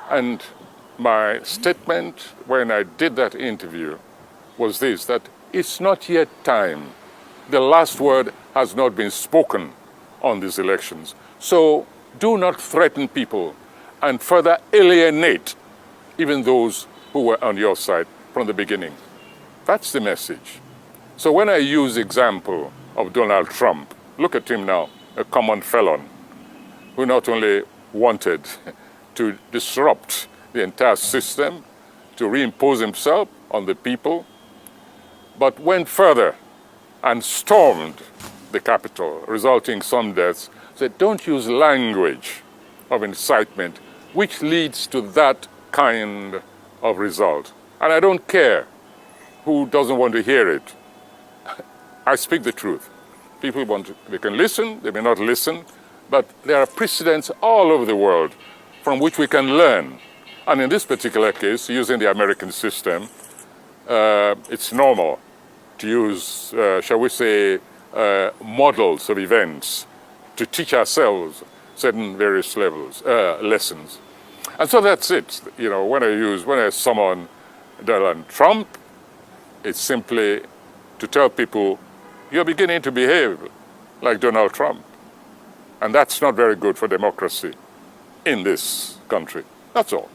And my statement when I did that interview was this, that it's not yet time. The last word has not been spoken on these elections. So do not threaten people and further alienate even those who were on your side from the beginning. That's the message. So when I use the example of Donald Trump, look at him now, a common felon who not only wanted to disrupt the entire system, to reimpose himself on the people, but went further and stormed the Capitol, resulting in some deaths. Said, don't use language of incitement, which leads to that kind of result. And I don't care who doesn't want to hear it. I speak the truth. People they can listen, they may not listen, but there are precedents all over the world from which we can learn. And in this particular case, using the American system, it's normal to use, shall we say, models of events to teach ourselves certain various lessons. And so that's it. You know, when I summon Donald Trump, it's simply to tell people, you're beginning to behave like Donald Trump. And that's not very good for democracy in this country. That's all.